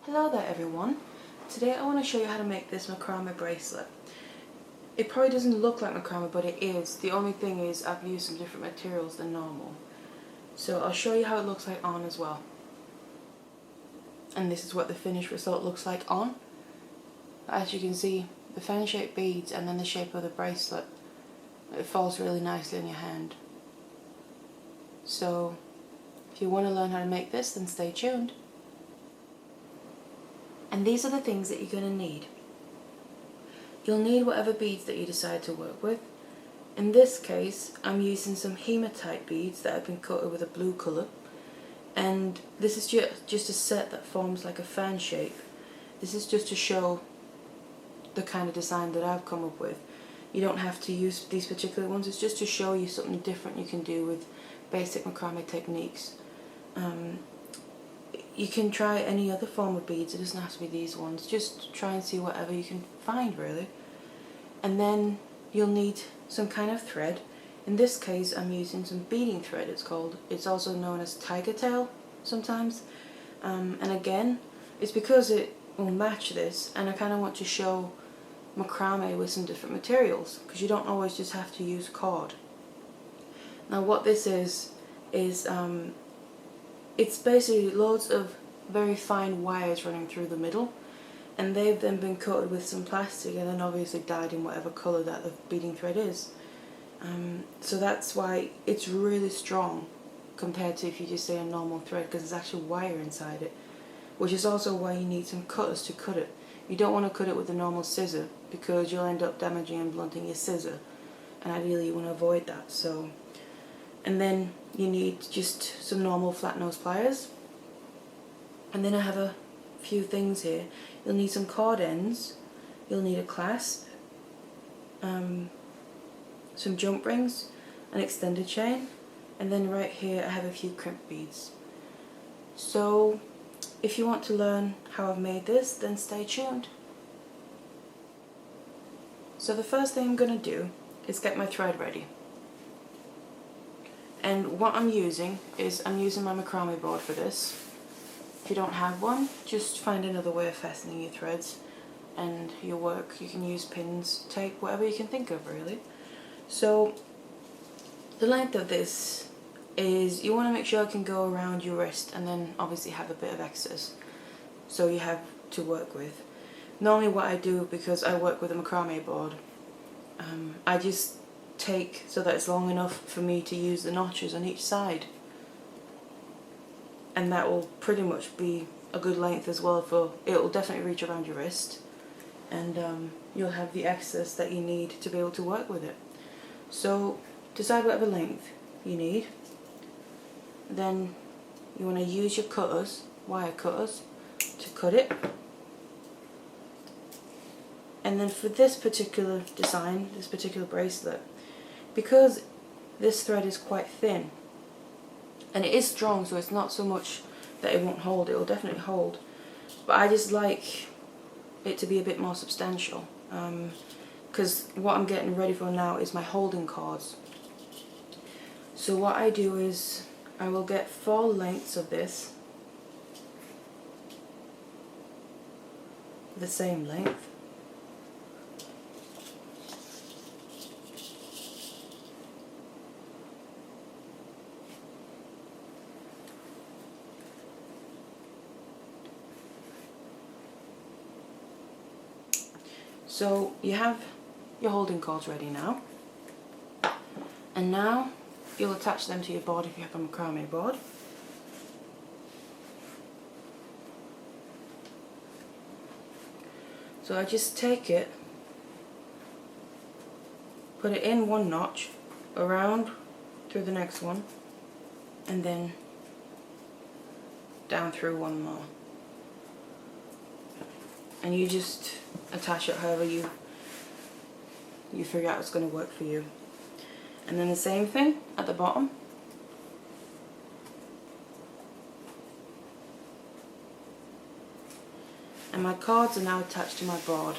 Hello there everyone. Today I want to show you how to make this macrame bracelet. It probably doesn't look like macrame, but it is. The only thing is I've used some different materials than normal. So I'll show you how it looks like on as well. And this is what the finished result looks like on. As you can see, the fan shaped beads and then the shape of the bracelet, it falls really nicely in your hand. So if you want to learn how to make this, then stay tuned. And these are the things that you're going to need. You'll need whatever beads that you decide to work with. In this case, I'm using some hematite beads that have been coated with a blue colour. And this is just a set that forms like a fan shape. This is just to show the kind of design that I've come up with. You don't have to use these particular ones, it's just to show you something different you can do with basic macrame techniques. You can try any other form of beads, it doesn't have to be these ones. Just try and see whatever you can find really. And then you'll need some kind of thread. In this case I'm using some beading thread, it's called. It's also known as tiger tail sometimes. And again, it's because it will match this, and I kind of want to show macrame with some different materials, because you don't always just have to use cord. Now what this is it's basically loads of very fine wires running through the middle, and they've then been coated with some plastic and then obviously dyed in whatever colour that the beading thread is. So that's why it's really strong compared to if you just say a normal thread, because there's actually wire inside it, which is also why you need some cutters to cut it. You don't want to cut it with a normal scissor because you'll end up damaging and blunting your scissor, and ideally you want to avoid that. So, and then you need just some normal flat nose pliers, and then I have a few things here. You'll need some cord ends, you'll need a clasp, some jump rings, an extended chain, and then right here I have a few crimp beads. So if you want to learn how I've made this, then stay tuned. So the first thing I'm going to do is get my thread ready. And what I'm using is, I'm using my macrame board for this. If you don't have one, just find another way of fastening your threads and your work. You can use pins, tape, whatever you can think of really. So the length of this is, you want to make sure it can go around your wrist and then obviously have a bit of excess, so you have to work with. Normally what I do, because I work with a macrame board, I just take so that it's long enough for me to use the notches on each side, and that will pretty much be a good length as well. It will definitely reach around your wrist, and you'll have the excess that you need to be able to work with it. So decide whatever length you need. Then you want to use your cutters, wire cutters, to cut it. And then for this particular design, this particular bracelet, because this thread is quite thin, and it is strong, so it's not so much that it won't hold, it will definitely hold, but I just like it to be a bit more substantial, because what I'm getting ready for now is my holding cords. So what I do is, I will get 4 lengths of this, the same length, so you have your holding cords ready now, and now you'll attach them to your board if you have a macrame board. So I just take it, put it in one notch, around through the next one, and then down through one more. And you just attach it however you figure out it's going to work for you. And then the same thing at the bottom. And my cords are now attached to my board.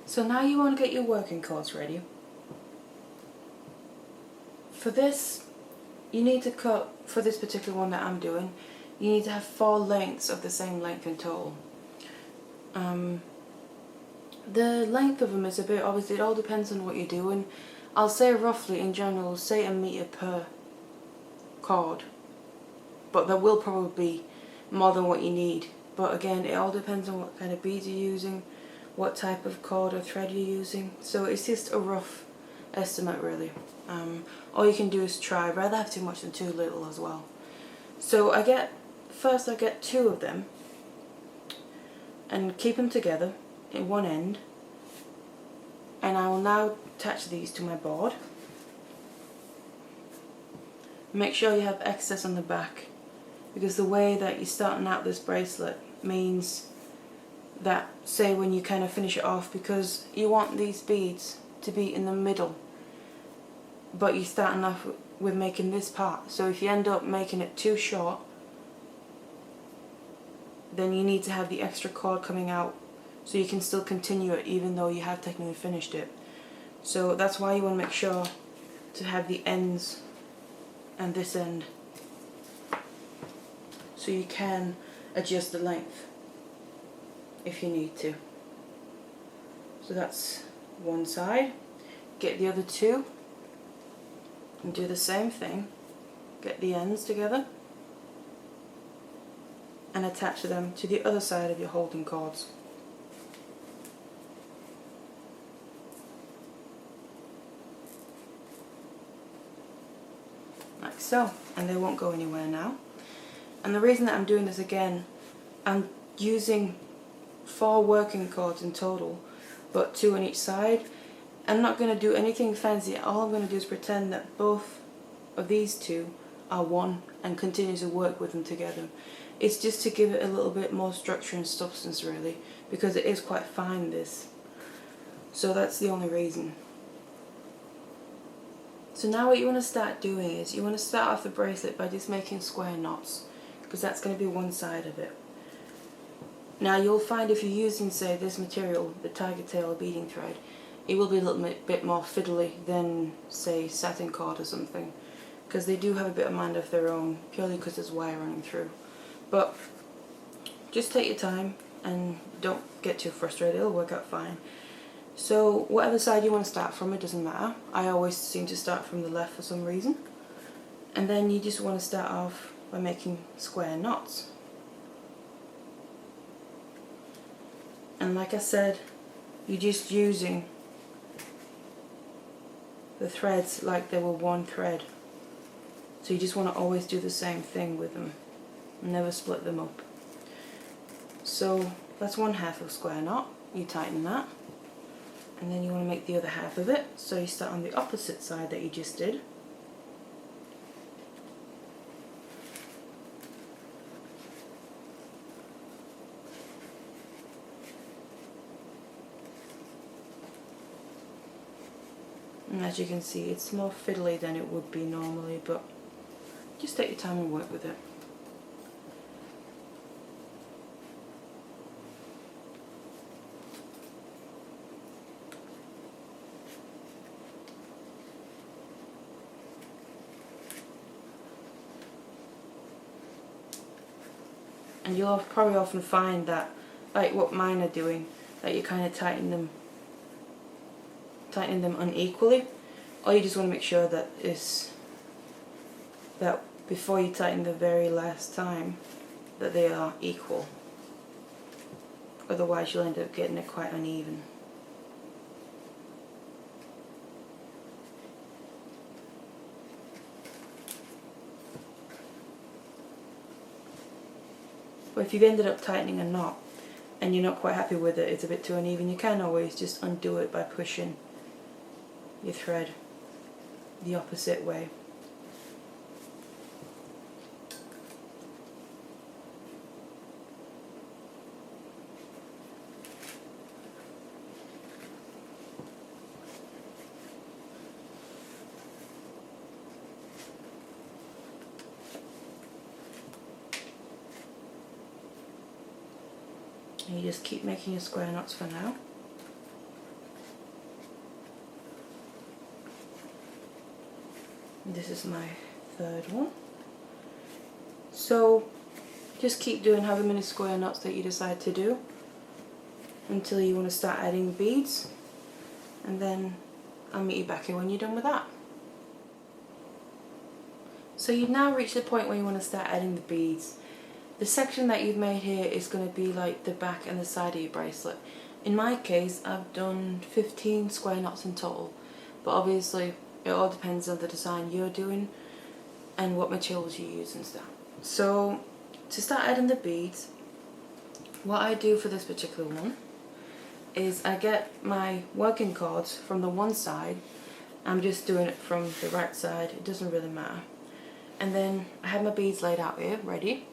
So now you want to get your working cords ready. For this, you need to cut, for this particular one that I'm doing, you need to have 4 lengths of the same length in total. The length of them is a bit, obviously it all depends on what you're doing. I'll say roughly in general, say 1 meter per cord, but there will probably be more than what you need. But again, it all depends on what kind of beads you're using, what type of cord or thread you're using. So it's just a rough estimate really. All you can do is try. I'd rather have too much than too little as well. So I get 2 of them and keep them together in one end, and I will now attach these to my board. Make sure you have excess on the back, because the way that you're starting out this bracelet means that, say when you kind of finish it off, because you want these beads to be in the middle, but you're starting off with making this part, so if you end up making it too short, then you need to have the extra cord coming out so you can still continue it even though you have technically finished it. So that's why you want to make sure to have the ends and this end, so you can adjust the length if you need to. So that's one side. Get the other 2 and do the same thing. Get the ends together and attach them to the other side of your holding cords. Like so, and they won't go anywhere now. And the reason that I'm doing this again, I'm using 4 working cords in total, but 2 on each side. I'm not going to do anything fancy. All I'm going to do is pretend that both of these 2 are one and continue to work with them together. It's just to give it a little bit more structure and substance really, because it is quite fine, this. So that's the only reason. So now what you want to start doing is you want to start off the bracelet by just making square knots, because that's going to be one side of it. Now you'll find if you're using, say, this material, the tiger tail beading thread, it will be a little bit more fiddly than, say, satin cord or something, because they do have a bit of mind of their own, purely because there's wire running through. But just take your time and don't get too frustrated, it'll work out fine. So whatever side you want to start from, it doesn't matter. I always seem to start from the left for some reason. And then you just want to start off by making square knots. And like I said, you're just using the threads like they were one thread. So you just want to always do the same thing with them. Never split them up. So that's 1/2 of square knot. You tighten that. And then you want to make the other half of it. So you start on the opposite side that you just did. And as you can see, it's more fiddly than it would be normally, but just take your time and work with it. And you'll probably often find that, like what mine are doing, that you kind of tighten them unequally, or you just want to make sure that before you tighten the very last time that they are equal. Otherwise you'll end up getting it quite uneven. But if you've ended up tightening a knot and you're not quite happy with it, it's a bit too uneven, you can always just undo it by pushing your thread the opposite way. And you just keep making your square knots for now. And this is my third one. So just keep doing however many square knots that you decide to do until you want to start adding the beads, and then I'll meet you back here when you're done with that. So you've now reached the point where you want to start adding the beads. The section that you've made here is going to be like the back and the side of your bracelet. In my case, I've done 15 square knots in total, but obviously it all depends on the design you're doing and what materials you use and stuff. So to start adding the beads, what I do for this particular one is I get my working cords from the one side. I'm just doing it from the right side, it doesn't really matter. And then I have my beads laid out here, ready.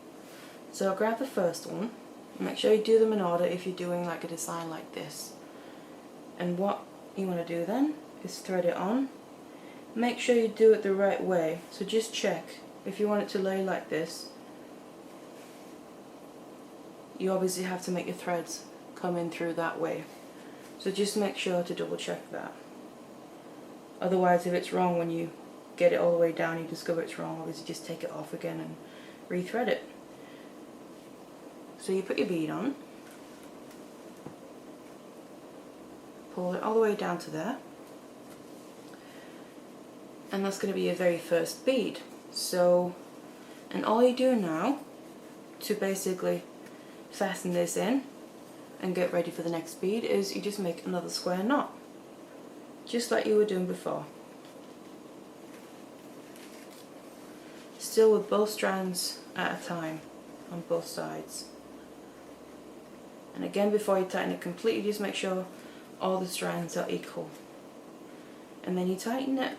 So I'll grab the first one, make sure you do them in order if you're doing like a design like this. And what you want to do then is thread it on. Make sure you do it the right way, so just check. If you want it to lay like this, you obviously have to make your threads come in through that way. So just make sure to double check that. Otherwise, if it's wrong when you get it all the way down, you discover it's wrong, obviously just take it off again and re-thread it. So you put your bead on, pull it all the way down to there, and that's going to be your very first bead. So, and all you do now to basically fasten this in and get ready for the next bead is you just make another square knot, just like you were doing before. Still with both strands at a time on both sides. And again, before you tighten it completely, just make sure all the strands are equal. And then you tighten it.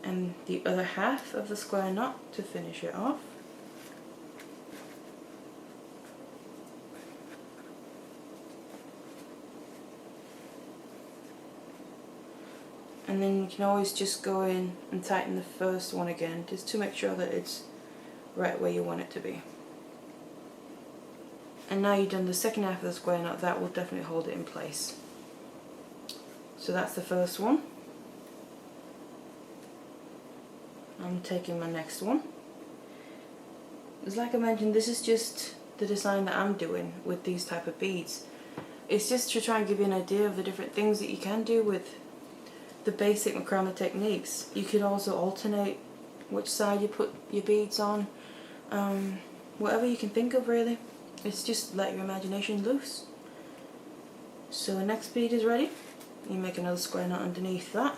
And the other half of the square knot to finish it off. And then you can always just go in and tighten the first one again, just to make sure that it's right where you want it to be. And now you've done the second half of the square knot, that will definitely hold it in place. So that's the first one. I'm taking my next one. As like I mentioned, this is just the design that I'm doing with these type of beads. It's just to try and give you an idea of the different things that you can do with the basic macrame techniques. You could also alternate which side you put your beads on, whatever you can think of really. It's just let your imagination loose. So the next bead is ready. You make another square knot underneath that.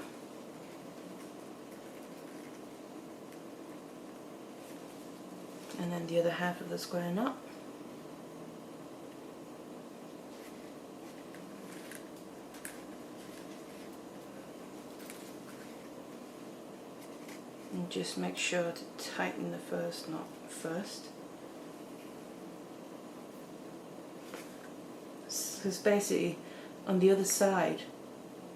And then the other half of the square knot. And just make sure to tighten the first knot first. Because basically on the other side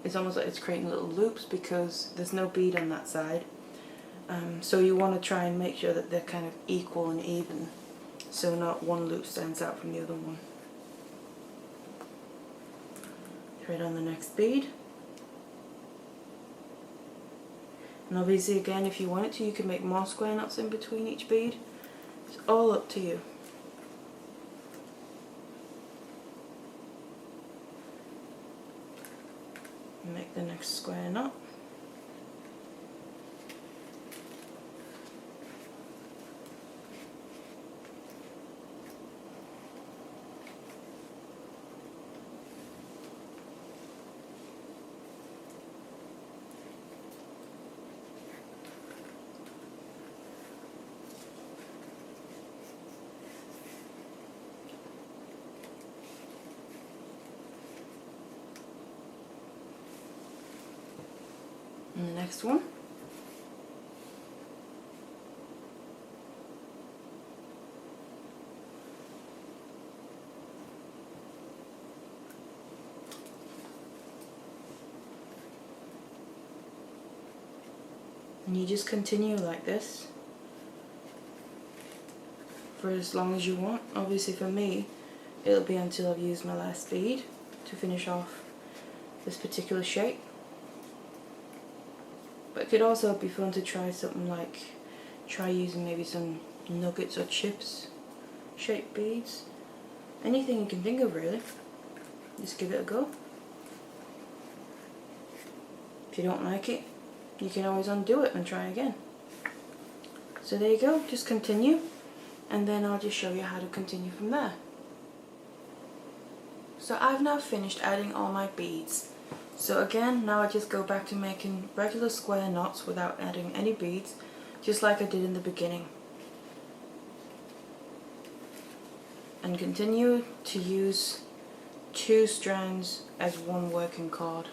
it's almost like it's creating little loops because there's no bead on that side. So you want to try and make sure that they're kind of equal and even, so not one loop stands out from the other one. Thread on the next bead. And obviously again, if you wanted to, you can make more square knots in between each bead. It's all up to you. Make the next square knot. And the next one. And you just continue like this for as long as you want. Obviously for me, it'll be until I've used my last bead to finish off this particular shape. But it could also be fun to try something like, try using maybe some nuggets or chips shaped beads. Anything you can think of really. Just give it a go. If you don't like it, you can always undo it and try again. So there you go, just continue, and then I'll just show you how to continue from there. So I've now finished adding all my beads. So again, now I just go back to making regular square knots without adding any beads, just like I did in the beginning. And continue to use 2 strands as one working cord.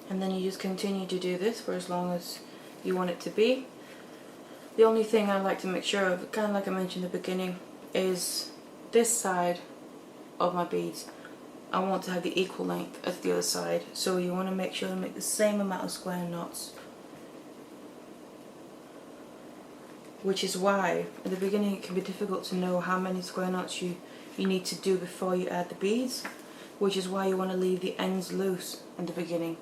And then you just continue to do this for as long as you want it to be. The only thing I like to make sure of, kind of like I mentioned in the beginning, is this side of my beads, I want to have the equal length as the other side. So you want to make sure to make the same amount of square knots. Which is why at the beginning it can be difficult to know how many square knots you need to do before you add the beads. Which is why you want to leave the ends loose in the beginning,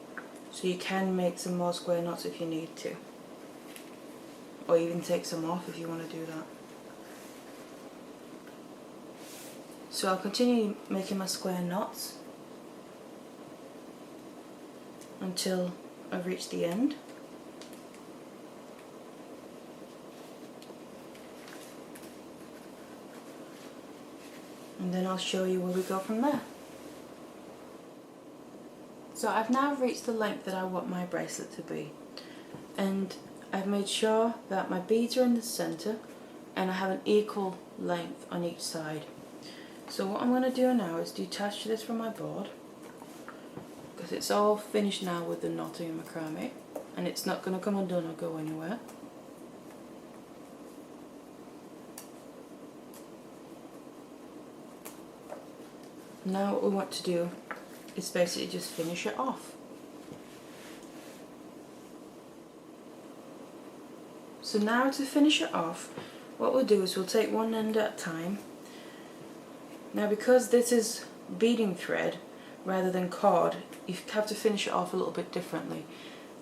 so you can make some more square knots if you need to. Or even take some off if you want to do that. So I'll continue making my square knots until I've reached the end. And then I'll show you where we go from there. So I've now reached the length that I want my bracelet to be. And I've made sure that my beads are in the center and I have an equal length on each side. So what I'm going to do now is detach this from my board, because it's all finished now with the knotting and macrame, and it's not going to come undone or go anywhere. Now what we want to do is basically just finish it off. So now to finish it off, what we'll do is we'll take one end at a time. Now because this is beading thread rather than cord, you have to finish it off a little bit differently.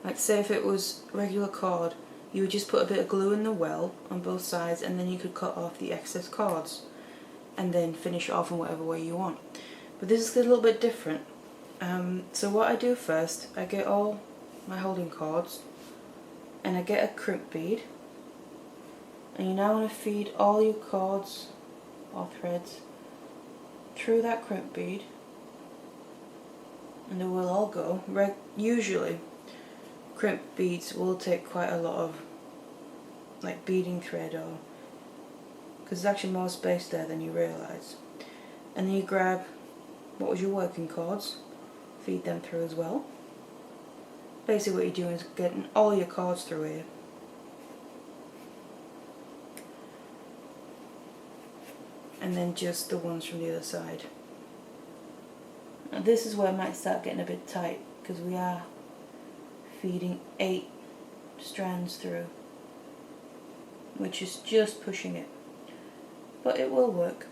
Like say if it was regular cord, you would just put a bit of glue in the well on both sides, and then you could cut off the excess cords and then finish it off in whatever way you want. But this is a little bit different. So what I do first, I get all my holding cords and I get a crimp bead, and you now want to feed all your cords or threads through that crimp bead, and they will all go. Usually crimp beads will take quite a lot of like beading thread, or because there's actually more space there than you realise. And then you grab what was your working cords, feed them through as well. Basically what you're doing is getting all your cords through here. And then just the ones from the other side. Now this is where it might start getting a bit tight, because we are feeding 8 strands through, which is just pushing it. But it will work.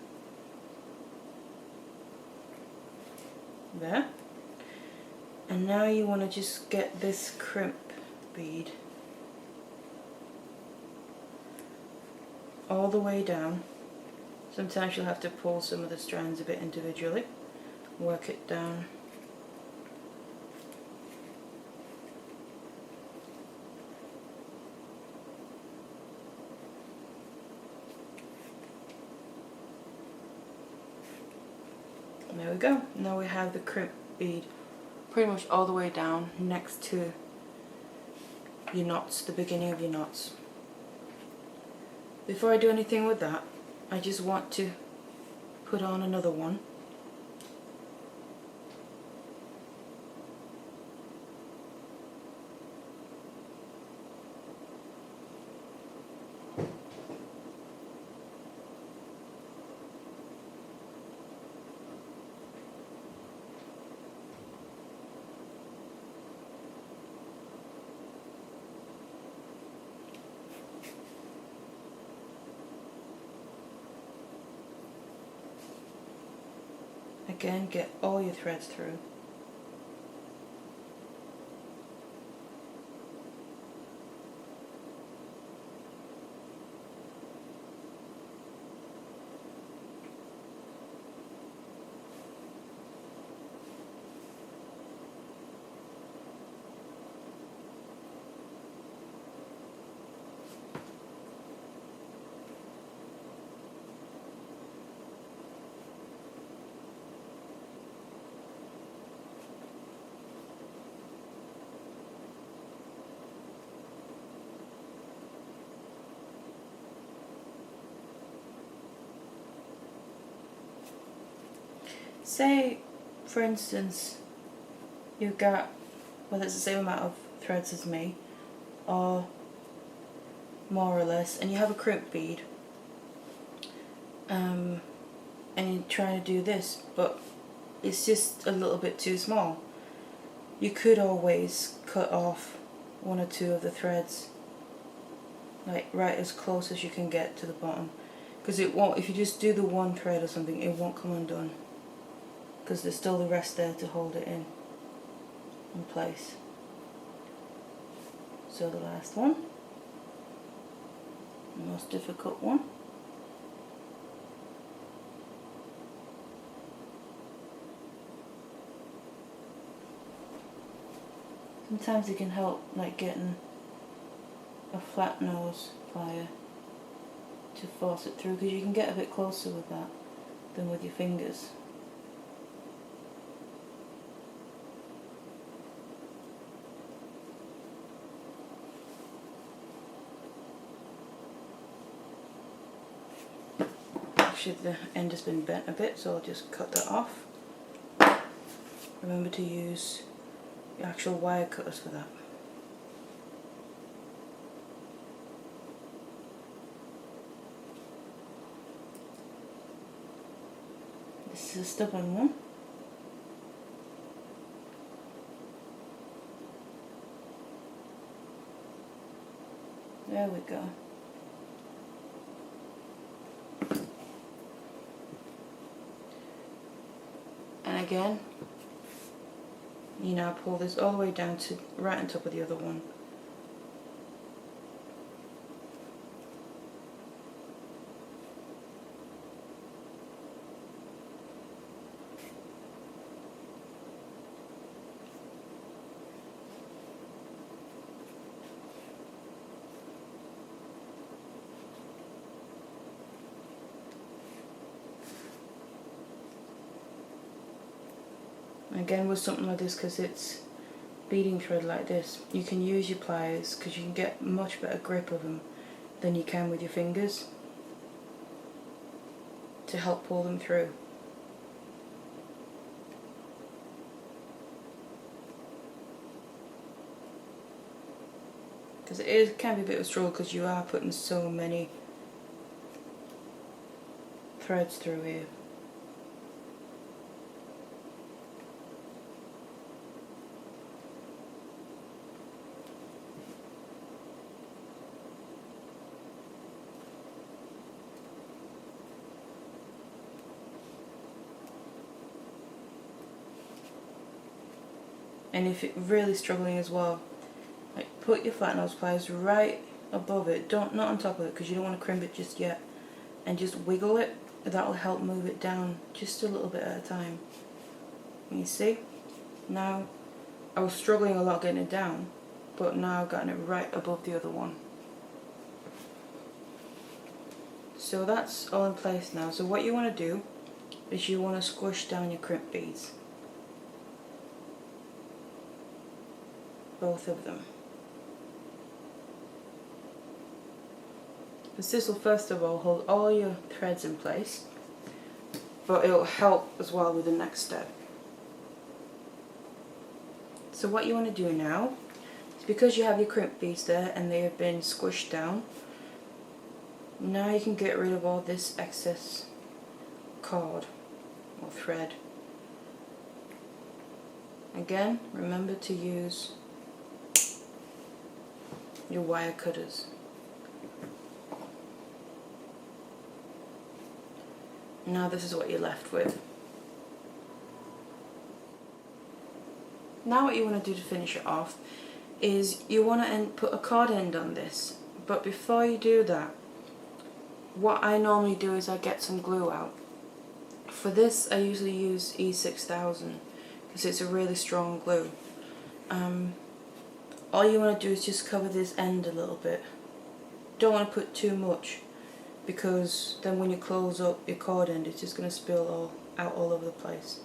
There. And now you want to just get this crimp bead all the way down. Sometimes you'll have to pull some of the strands a bit individually, work it down. And there we go. Now we have the crimp bead pretty much all the way down next to your knots, the beginning of your knots. Before I do anything with that, I just want to put on another one. again, get all your threads through. Say, for instance, you've got, whether it's the same amount of threads as me, or more or less, and you have a crimp bead, and you're trying to do this, but it's just a little bit too small. You could always cut off one or two of the threads, like right as close as you can get to the bottom, because it won't, if you just do the one thread or something, it won't come undone, because there's still the rest there to hold it in place. So the last one, the most difficult one. Sometimes it can help, like getting a flat nose plier to force it through, because you can get a bit closer with that than with your fingers. Actually, the end has been bent a bit, so I'll just cut that off. Remember to use the actual wire cutters for that. This is a stubborn one. There we go. And again, you now pull this all the way down to right on top of the other one. Again, with something like this, because it's beading thread like this, you can use your pliers, because you can get much better grip of them than you can with your fingers to help pull them through. Because it can be a bit of a struggle, because you are putting so many threads through here. And if you're really struggling as well, like put your flat nose pliers right above it, not on top of it, because you don't want to crimp it just yet, and just wiggle it. That will help move it down just a little bit at a time. And you see, now I was struggling a lot getting it down, but now I've gotten it right above the other one. So that's all in place now. So what you want to do is you want to squish down your crimp beads. Both of them. Because this will first of all hold all your threads in place, but it will help as well with the next step. So what you want to do now is, because you have your crimp beads there and they have been squished down, now you can get rid of all this excess cord or thread. Again, remember to use your wire cutters. Now this is what you're left with. now what you want to do to finish it off is you want to put a card end on this, but before you do that, what I normally do is I get some glue out. For this I usually use E6000 because it's a really strong glue. All you want to do is just cover this end a little bit. Don't want to put too much, because then when you close up your cord end it's just going to spill out all over the place.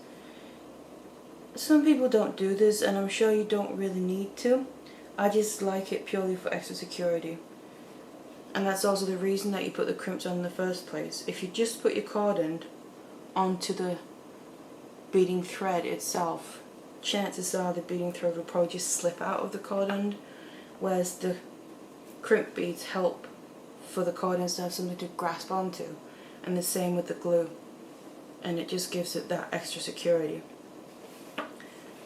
Some people don't do this, and I'm sure you don't really need to. I just like it purely for extra security. And that's also the reason that you put the crimps on in the first place. If you just put your cord end onto the beading thread itself, chances are the beading thread will probably just slip out of the cord end, whereas the crimp beads help for the cord ends to have something to grasp onto, and the same with the glue, and it just gives it that extra security.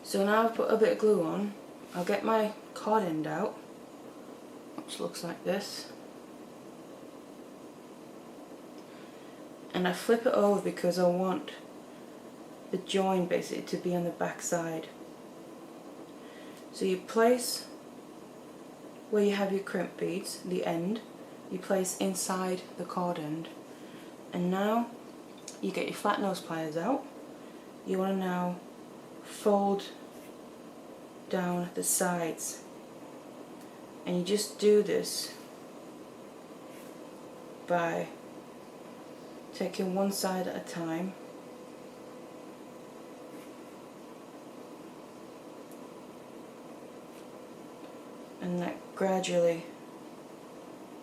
So now I've put a bit of glue on, I'll get my cord end out, which looks like this, and I flip it over because I want the join basically to be on the back side. So you place where you have your crimp beads, the end, you place inside the cord end, and now you get your flat nose pliers out. You want to now fold down the sides, and you just do this by taking one side at a time, and that gradually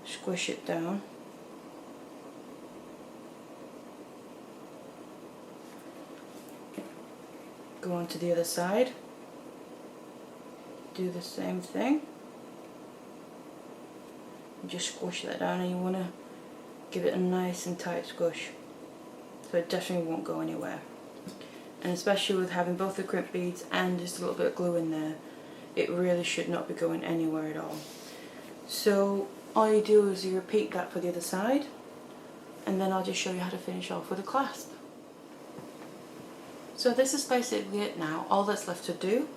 squish it down. Go on to the other side, do the same thing, and just squish that down, and you want to give it a nice and tight squish so it definitely won't go anywhere. And especially with having both the crimp beads and just a little bit of glue in there, it really should not be going anywhere at all. So all you do is you repeat that for the other side, and then I'll just show you how to finish off with a clasp. So this is basically it now. All that's left to do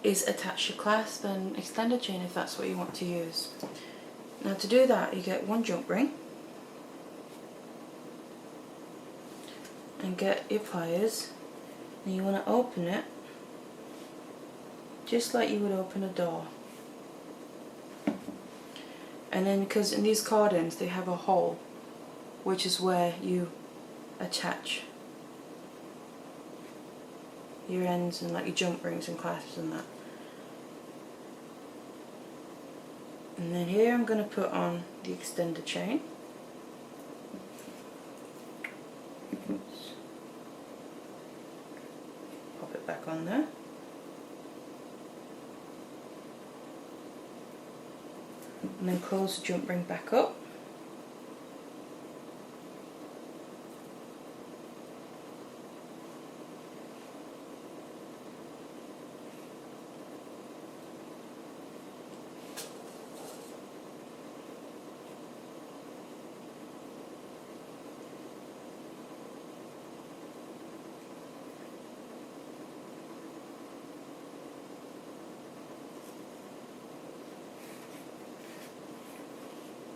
is attach your clasp and extender chain if that's what you want to use. Now to do that, you get one jump ring and get your pliers, and you want to open it just like you would open a door. And then, because in these cord ends they have a hole, which is where you attach your ends and like your jump rings and clasps and that. And then here I'm going to put on the extender chain. Oops. Pop it back on there. And then close the jump ring back up.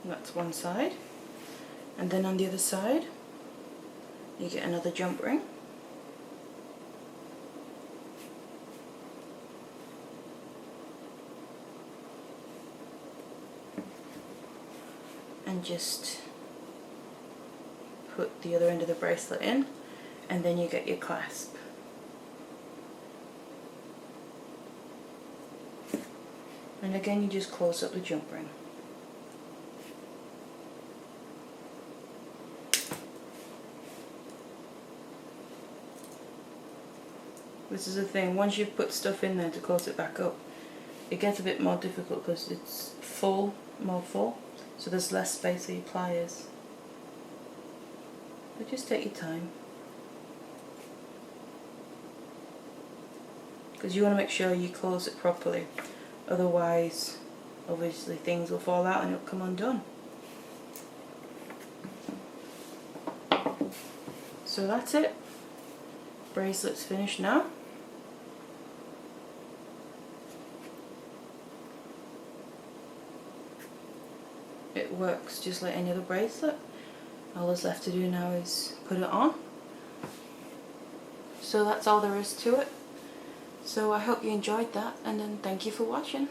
That's one side, and then on the other side you get another jump ring, and just put the other end of the bracelet in, and then you get your clasp. And again you just close up the jump ring. This is the thing, once you've put stuff in there to close it back up, it gets a bit more difficult because it's more full, so there's less space for your pliers. But just take your time, because you want to make sure you close it properly, otherwise obviously things will fall out and it'll come undone. So that's it. Bracelet's finished now. it works just like any other bracelet. All that's left to do now is put it on. So that's all there is to it. So I hope you enjoyed that, and then thank you for watching.